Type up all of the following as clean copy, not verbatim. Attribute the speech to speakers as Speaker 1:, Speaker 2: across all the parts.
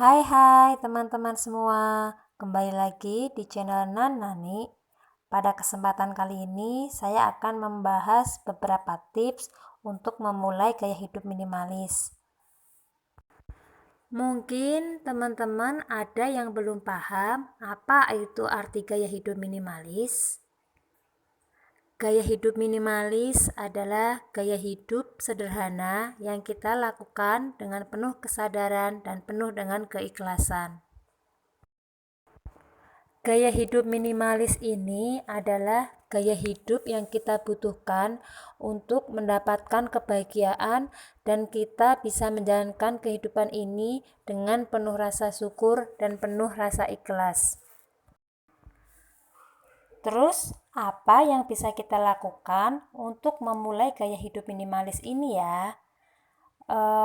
Speaker 1: Hai teman-teman semua, kembali lagi di channel Nani. Pada kesempatan kali ini saya akan membahas beberapa tips untuk memulai gaya hidup minimalis. Mungkin teman-teman ada yang belum paham apa itu arti gaya hidup minimalis. Gaya hidup minimalis adalah gaya hidup sederhana yang kita lakukan dengan penuh kesadaran dan penuh dengan keikhlasan. Gaya hidup minimalis ini adalah gaya hidup yang kita butuhkan untuk mendapatkan kebahagiaan dan kita bisa menjalankan kehidupan ini dengan penuh rasa syukur dan penuh rasa ikhlas. Terus, apa yang bisa kita lakukan untuk memulai gaya hidup minimalis ini ya?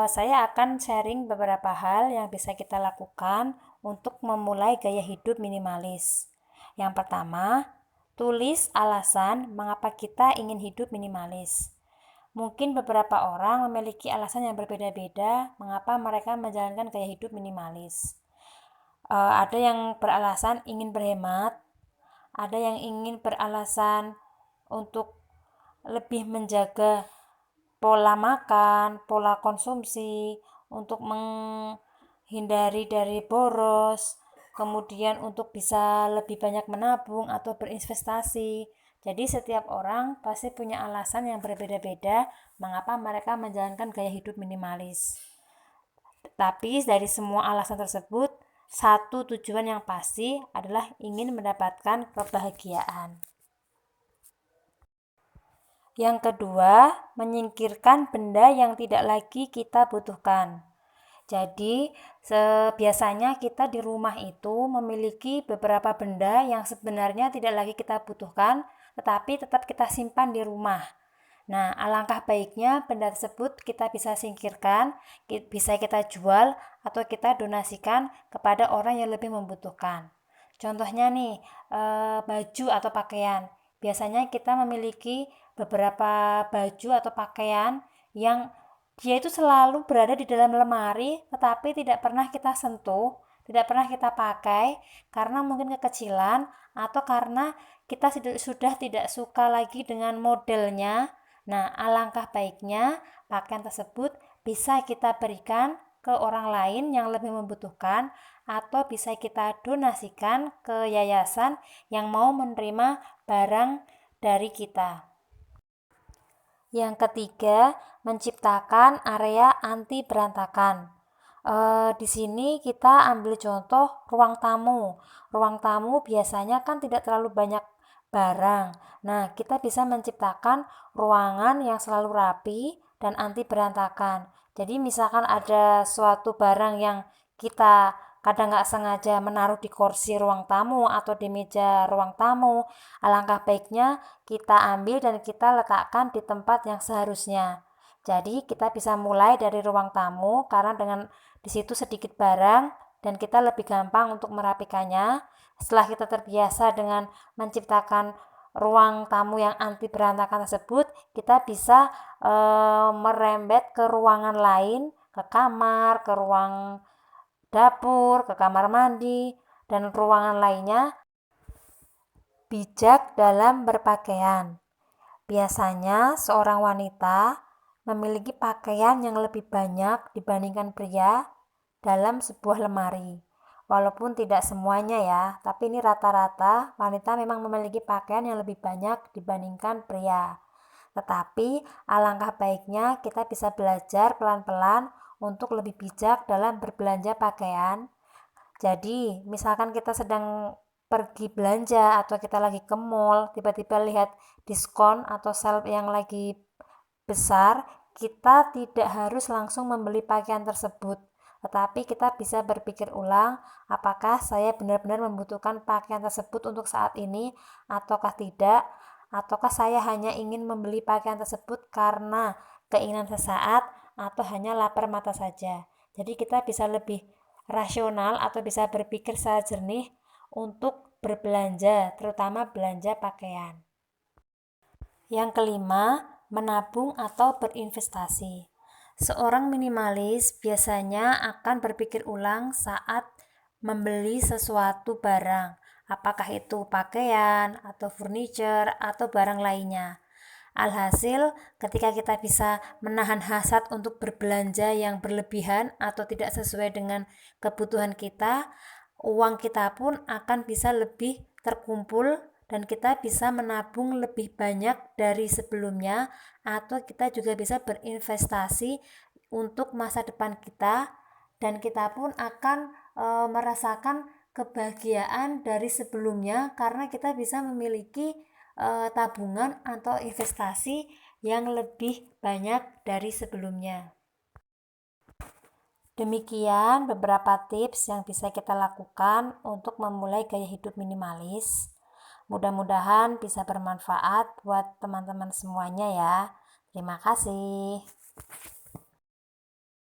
Speaker 1: Saya akan sharing beberapa hal yang bisa kita lakukan untuk memulai gaya hidup minimalis. Yang pertama, tulis alasan mengapa kita ingin hidup minimalis. Mungkin beberapa orang memiliki alasan yang berbeda-beda mengapa mereka menjalankan gaya hidup minimalis. Ada yang beralasan ingin berhemat, ada yang ingin beralasan untuk lebih menjaga pola makan, pola konsumsi, untuk menghindari dari boros, kemudian untuk bisa lebih banyak menabung atau berinvestasi. Jadi setiap orang pasti punya alasan yang berbeda-beda mengapa mereka menjalankan gaya hidup minimalis. Tapi dari semua alasan tersebut, satu tujuan yang pasti adalah ingin mendapatkan kebahagiaan. Yang kedua, menyingkirkan benda yang tidak lagi kita butuhkan. Jadi, biasanya kita di rumah itu memiliki beberapa benda yang sebenarnya tidak lagi kita butuhkan, tetapi tetap kita simpan di rumah. Nah, alangkah baiknya benda tersebut kita bisa singkirkan, bisa kita jual, atau kita donasikan kepada orang yang lebih membutuhkan. Contohnya nih, baju atau pakaian. Biasanya kita memiliki beberapa baju atau pakaian yang dia itu selalu berada di dalam lemari, tetapi tidak pernah kita sentuh, tidak pernah kita pakai, karena mungkin kekecilan, atau karena kita sudah tidak suka lagi dengan modelnya. Nah, alangkah baiknya pakaian tersebut bisa kita berikan ke orang lain yang lebih membutuhkan, atau bisa kita donasikan ke yayasan yang mau menerima barang dari kita. Yang ketiga, menciptakan area anti berantakan. Di sini kita ambil contoh ruang tamu. Ruang tamu biasanya kan tidak terlalu banyak barang. Nah, kita bisa menciptakan ruangan yang selalu rapi dan anti berantakan. Jadi misalkan ada suatu barang yang kita kadang nggak sengaja menaruh di kursi ruang tamu atau di meja ruang tamu, alangkah baiknya kita ambil dan kita letakkan di tempat yang seharusnya. Jadi kita bisa mulai dari ruang tamu karena dengan di situ sedikit barang dan kita lebih gampang untuk merapikannya. Setelah kita terbiasa dengan menciptakan ruang tamu yang anti berantakan tersebut, kita bisa merembet ke ruangan lain, ke kamar, ke ruang dapur, ke kamar mandi, dan ruangan lainnya. Bijak dalam berpakaian. Biasanya seorang wanita memiliki pakaian yang lebih banyak dibandingkan pria dalam sebuah lemari. Walaupun tidak semuanya ya, tapi ini rata-rata wanita memang memiliki pakaian yang lebih banyak dibandingkan pria. Tetapi alangkah baiknya kita bisa belajar pelan-pelan untuk lebih bijak dalam berbelanja pakaian. Jadi, misalkan kita sedang pergi belanja atau kita lagi ke mall, tiba-tiba lihat diskon atau sale yang lagi besar, kita tidak harus langsung membeli pakaian tersebut. Tetapi kita bisa berpikir ulang, apakah saya benar-benar membutuhkan pakaian tersebut untuk saat ini ataukah tidak, ataukah saya hanya ingin membeli pakaian tersebut karena keinginan sesaat atau hanya lapar mata saja. Jadi kita bisa lebih rasional atau bisa berpikir secara jernih untuk berbelanja, terutama belanja pakaian. Yang kelima, menabung atau berinvestasi. Seorang minimalis biasanya akan berpikir ulang saat membeli sesuatu barang, apakah itu pakaian atau furniture atau barang lainnya. Alhasil, ketika kita bisa menahan hasad untuk berbelanja yang berlebihan atau tidak sesuai dengan kebutuhan kita, uang kita pun akan bisa lebih terkumpul dan kita bisa menabung lebih banyak dari sebelumnya, atau kita juga bisa berinvestasi untuk masa depan kita, dan kita pun akan merasakan kebahagiaan dari sebelumnya karena kita bisa memiliki tabungan atau investasi yang lebih banyak dari sebelumnya. Demikian beberapa tips yang bisa kita lakukan untuk memulai gaya hidup minimalis. Mudah-mudahan bisa bermanfaat buat teman-teman semuanya ya. Terima kasih.